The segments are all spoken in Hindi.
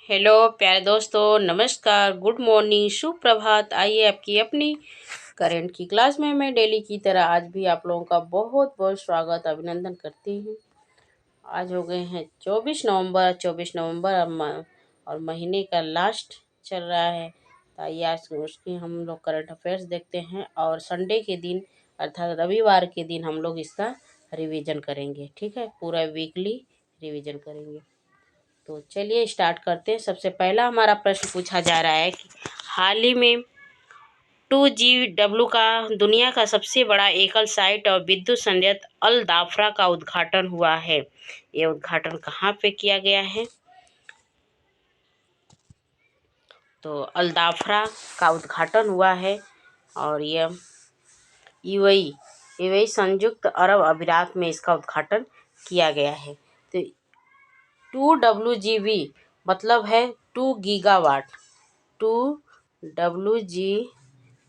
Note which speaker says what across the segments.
Speaker 1: हेलो प्यारे दोस्तों, नमस्कार, गुड मॉर्निंग, सुप्रभात। आइए आपकी अपनी करंट की क्लास में मैं डेली की तरह आज भी आप लोगों का बहुत बहुत स्वागत अभिनंदन करती हूँ। आज हो गए हैं 24 नवंबर और महीने का लास्ट चल रहा है। तो आइए आज उसकी हम लोग करंट अफेयर्स देखते हैं और संडे के दिन अर्थात रविवार के दिन हम लोग इसका रिवीजन करेंगे। ठीक है, पूरा वीकली रिवीजन करेंगे। तो चलिए स्टार्ट करते हैं। सबसे पहला हमारा प्रश्न पूछा जा रहा है कि हाल ही में 2GW का दुनिया का सबसे बड़ा एकल साइट और विद्युत संयंत्र अल दाफरा का उद्घाटन हुआ है। ये उद्घाटन कहाँ पे किया गया है? तो अल दाफरा का उद्घाटन हुआ है और यह यूएई संयुक्त अरब अमीरात में इसका उद्घाटन किया गया है। तो 2WGV मतलब है 2 गीगावाट। 2WG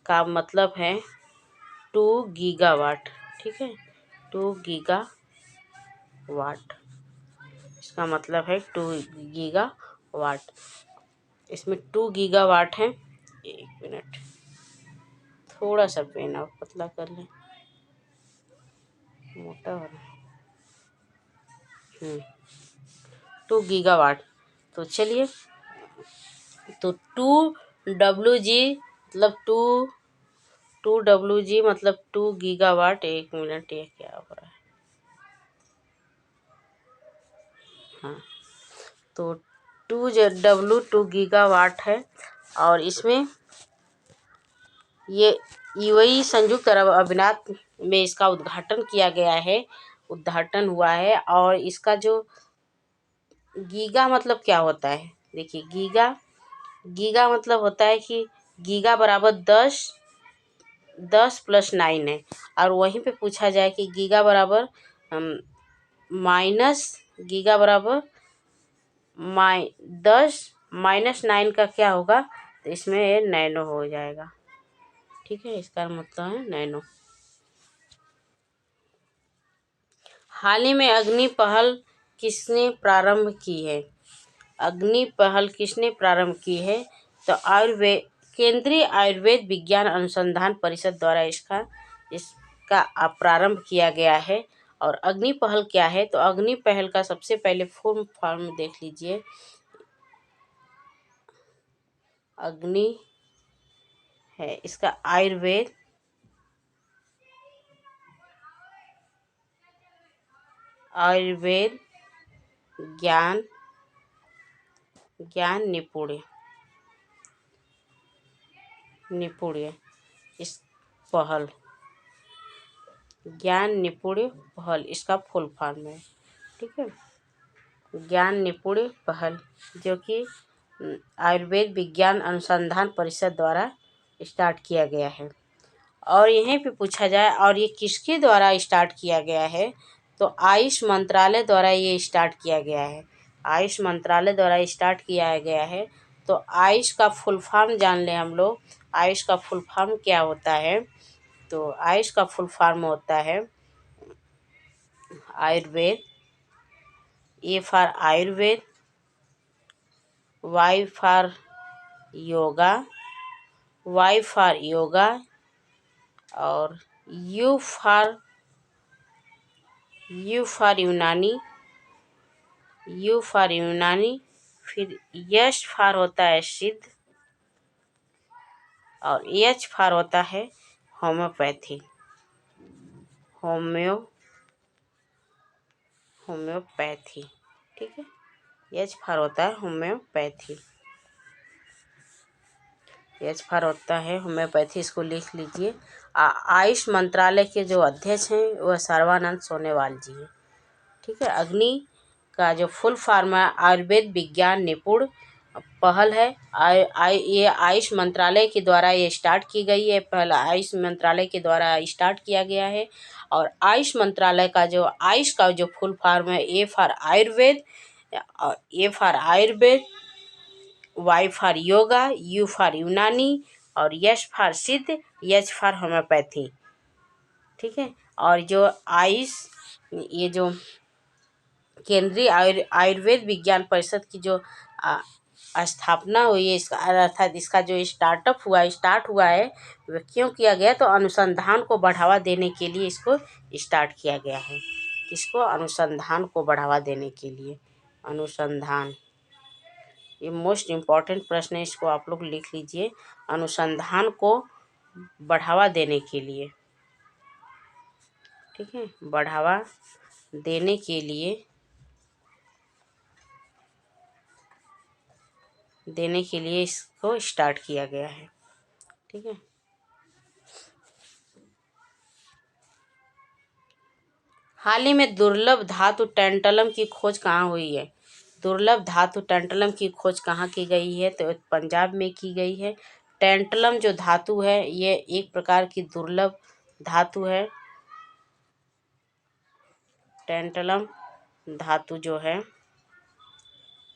Speaker 1: का मतलब है 2 गीगावाट। ठीक है, 2 गीगावाट इसका मतलब है 2 गीगावाट। इसमें 2 गीगावाट है। एक मिनट, थोड़ा सा पेन आप पतला कर लें, मोटा हो रहा है। 2 गीगावाट। तो चलिए, तो 2WG मतलब 2WG मतलब 2 गीगावाट। एक मिनट, ये क्या हो रहा है? हाँ, तो 2 गीगावाट है और इसमें ये यूएई संयुक्त अरब अमीरात में इसका उद्घाटन किया गया है, उद्घाटन हुआ है। और इसका जो गीगा मतलब क्या होता है? देखिए, गीगा मतलब होता है कि गीगा बराबर 10 + 9 है। और वहीं पे पूछा जाए कि गीगा बराबर माइनस गीगा बराबर 10 - 9 का क्या होगा? तो इसमें नैनो हो जाएगा। ठीक है, इसका मतलब है नैनो। हाल ही में अग्नि पहल किसने प्रारंभ की है? अग्नि पहल किसने प्रारंभ की है? तो केंद्रीय आयुर्वेद विज्ञान अनुसंधान परिषद द्वारा इसका प्रारंभ किया गया है। और अग्नि पहल क्या है? तो अग्नि पहल का सबसे पहले फुल फॉर्म देख लीजिए। अग्नि है इसका आयुर्वेद ज्ञान निपुण इस पहल ज्ञान निपुण पहल इसका फुल फॉर्म है। ठीक है, ज्ञान निपुण पहल जो कि आयुर्वेद विज्ञान अनुसंधान परिषद द्वारा स्टार्ट किया गया है। और यहीं पे पूछा जाए और ये किसके द्वारा स्टार्ट किया गया है? तो आयुष मंत्रालय द्वारा ये स्टार्ट किया गया है। आयुष मंत्रालय द्वारा स्टार्ट किया गया है। तो आयुष का फुल फॉर्म जान लें हम लोग। आयुष का फुल फॉर्म क्या होता है? तो आयुष का फुल फॉर्म होता है Ayurveda. A for Ayurveda, Y for yoga और यू फॉर यूनानी। फिर यश फॉर होता है सिद्ध और एच फॉर होता है होम्योपैथी। होम्योपैथी। ठीक है, एच फॉर होता है होम्योपैथी। एच फॉर होता है होम्योपैथी, इसको लिख लीजिए। आयुष मंत्रालय के जो अध्यक्ष हैं वह सर्वानंद सोनोवाल जी हैं। ठीक है, अग्नि का जो फुल फॉर्म है आयुर्वेद विज्ञान निपुण पहल है। ये आयुष मंत्रालय के द्वारा ये स्टार्ट की गई है। पहला आयुष मंत्रालय के द्वारा स्टार्ट किया गया है। और आयुष मंत्रालय का जो आयुष का जो फुल फॉर्म है A for Ayurveda, Y for yoga, U for Unani और S for Siddha, H for homeopathy. ठीक है, और जो ये जो केंद्रीय आयुर्वेद विज्ञान परिषद की जो स्थापना हुई है, इसका अर्थात इसका जो स्टार्ट हुआ है वह क्यों किया गया, तो अनुसंधान को बढ़ावा देने के लिए इसको स्टार्ट किया गया है। किसको? अनुसंधान को बढ़ावा देने के लिए। अनुसंधान, ये मोस्ट इम्पॉर्टेंट प्रश्न है, इसको आप लोग लिख लीजिए। अनुसंधान को बढ़ावा देने के लिए, ठीक है, बढ़ावा देने के लिए इसको स्टार्ट किया गया है, ठीक है। हाल ही में दुर्लभ धातु टैंटलम की खोज कहाँ हुई है? दुर्लभ धातु टैंटलम की खोज कहाँ की गई है? तो पंजाब में की गई है। टैंटलम जो धातु है ये एक प्रकार की दुर्लभ धातु है। टैंटलम धातु जो है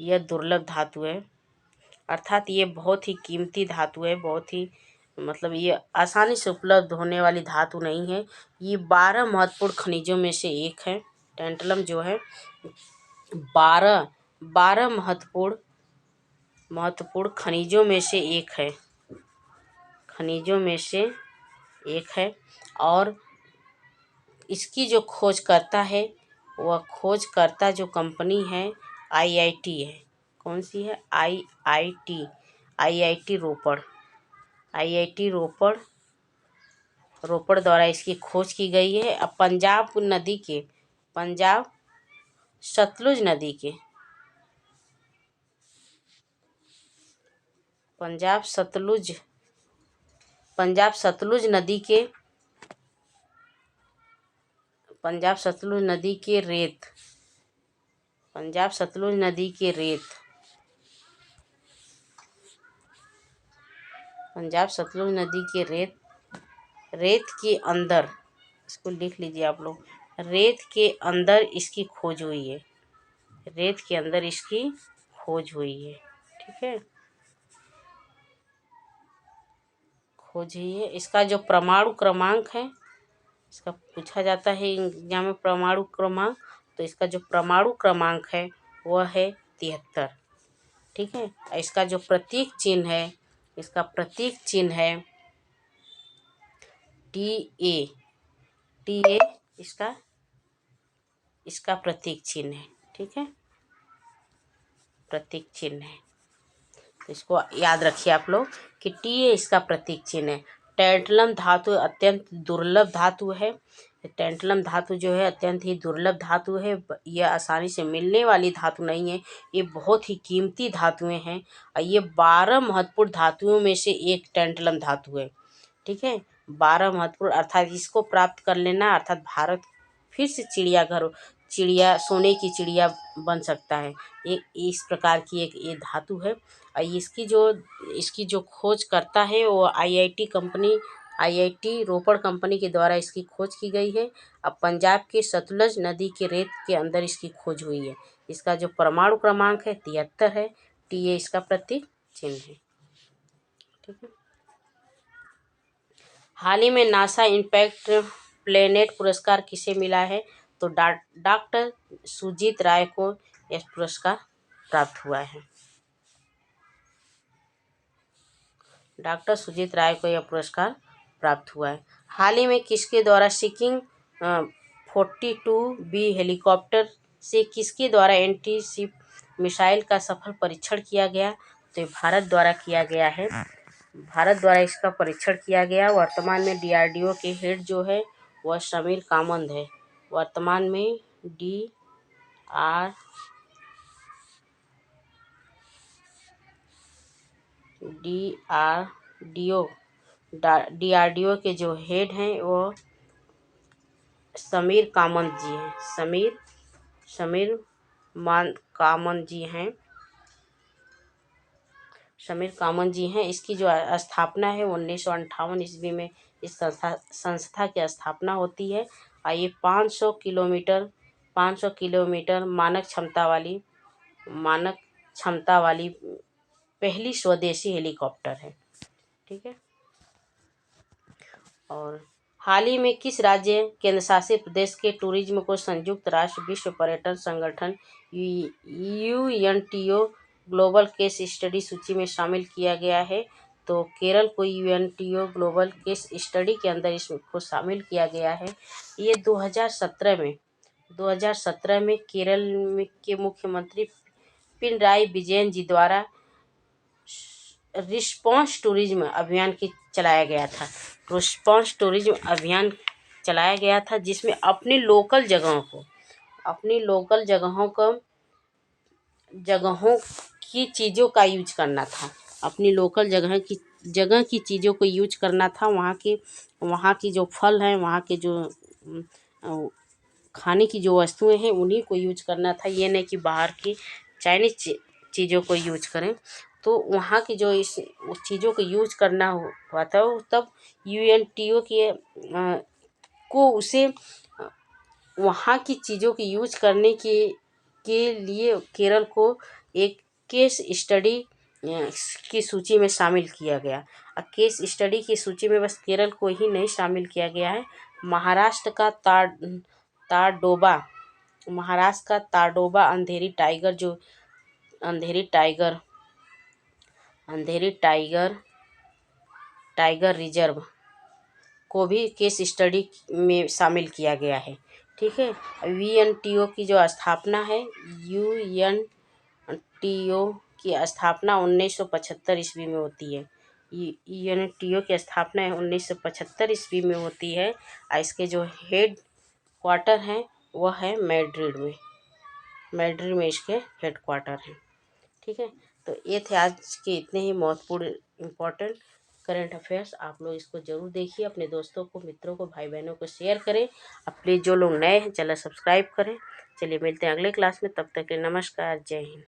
Speaker 1: यह दुर्लभ धातु है, अर्थात ये बहुत ही कीमती धातु है, बहुत ही मतलब ये आसानी से उपलब्ध होने वाली धातु नहीं है। ये 12 महत्वपूर्ण खनिजों में से एक है। टैंटलम जो है 12 महत्वपूर्ण खनिजों में से एक है, खनिजों में से एक है। और इसकी जो खोज करता है वह खोजकर्ता जो कंपनी है आईआईटी है। कौन सी है? आईआईटी रोपड़। आईआईटी रोपड़ द्वारा इसकी खोज की गई है। अब पंजाब सतलुज नदी के पंजाब सतलुज नदी के पंजाब सतलुज नदी के रेत के अंदर, इसको लिख लीजिए आप लोग, रेत के अंदर इसकी खोज हुई है। रेत के अंदर इसकी खोज हुई है, ठीक है, खोज हुई है। इसका जो परमाणु क्रमांक है, इसका पूछा जाता है एग्जाम में परमाणु क्रमांक, तो इसका जो परमाणु क्रमांक है वह है 73, ठीक है। इसका जो प्रतीक चिन्ह है, इसका प्रतीक चिन्ह है TA। इसका प्रतीक चिन्ह है, ठीक है, प्रतीक चिन्ह है। तो इसको याद रखिए आप लोग कि TA इसका प्रतीक चिन्ह है। टैंटलम धातु अत्यंत दुर्लभ धातु है। टैंटलम धातु जो है अत्यंत ही दुर्लभ धातु है। यह आसानी से मिलने वाली धातु नहीं है, ये बहुत ही कीमती धातुएं हैं। और ये 12 महत्वपूर्ण धातुओं में से एक टैंटलम धातु है, ठीक है। 12 महत्वपूर्ण, अर्थात इसको प्राप्त कर लेना अर्थात भारत फिर से सोने की चिड़िया बन सकता है। ये इस प्रकार की एक ये धातु है। और इसकी जो खोज करता है वो आईआईटी रोपड़ कंपनी के द्वारा इसकी खोज की गई है। अब पंजाब के सतलुज नदी के रेत के अंदर इसकी खोज हुई है। इसका जो परमाणु क्रमांक है 73 है। TA इसका प्रतीक चिन्ह है, ठीक है। हाल ही में नासा इम्पैक्ट प्लेनेट पुरस्कार किसे मिला है? तो डॉक्टर सुजीत राय को यह पुरस्कार प्राप्त हुआ है। डॉक्टर सुजीत राय को यह पुरस्कार प्राप्त हुआ है। हाल ही में किसके द्वारा सिकिंग 42B हेलीकॉप्टर से किसके द्वारा एंटी शिप मिसाइल का सफल परीक्षण किया गया? तो ये भारत द्वारा किया गया है। भारत द्वारा इसका परीक्षण किया गया। वर्तमान में DRDO के हेड जो है वह समीर कामंद है। वर्तमान में DRDO के जो हेड हैं वो समीर कामंद जी हैं। समीर कामंद जी हैं। इसकी जो स्थापना है 1958 ईस्वी में इस संस्था की स्थापना होती है। और ये 500 किलोमीटर मानक क्षमता वाली पहली स्वदेशी हेलीकॉप्टर है, ठीक है। और हाल ही में किस राज्य केंद्र शासित प्रदेश के टूरिज्म को संयुक्त राष्ट्र विश्व पर्यटन संगठन UNTO ग्लोबल केस स्टडी सूची में शामिल किया गया है। तो केरल को यूएनटीओ ग्लोबल केस स्टडी के अंदर इसको शामिल किया गया है। ये 2017 में केरल के मुख्यमंत्री पिनराई विजयन जी द्वारा रिस्पॉन्स टूरिज्म अभियान की चलाया गया था। रिस्पॉन्स टूरिज्म अभियान चलाया गया था, जिसमें अपनी लोकल जगहों की चीज़ों का यूज करना था। अपनी लोकल जगह की चीज़ों को यूज करना था। वहाँ की जो फल हैं, वहाँ के जो खाने की जो वस्तुएं हैं, उन्हीं को यूज करना था। ये नहीं कि बाहर की चाइनीज चीज़ों को यूज करें। तो वहाँ की जो उस चीज़ों को यूज करना हुआ था, तब यूएनटीओ को उसे वहाँ की चीज़ों की यूज करने के लिए केरल को एक केस स्टडी की सूची में शामिल किया गया। केस स्टडी की सूची में बस केरल को ही नहीं शामिल किया गया है। महाराष्ट्र का ताडोबा अंधेरी टाइगर रिजर्व को भी केस स्टडी में शामिल किया गया है। ठीक है। यूएनटीओ की जो स्थापना है, यूएनटीओ की स्थापना 1975 ईस्वी में होती है। यूएनटीओ की स्थापना 1975 ईस्वी में होती है। और इसके जो हेड क्वार्टर हैं वह है मैड्रिड में इसके हेड क्वार्टर हैं। ठीक है। तो ये थे आज के इतने ही महत्वपूर्ण इम्पोर्टेंट करंट अफेयर्स। आप लोग इसको जरूर देखिए, अपने दोस्तों को, मित्रों को, भाई बहनों को शेयर करें। अब प्लीज़ जो लोग नए हैं चैनल सब्सक्राइब करें। चलिए मिलते हैं अगले क्लास में, तब तक के नमस्कार, जय हिंद।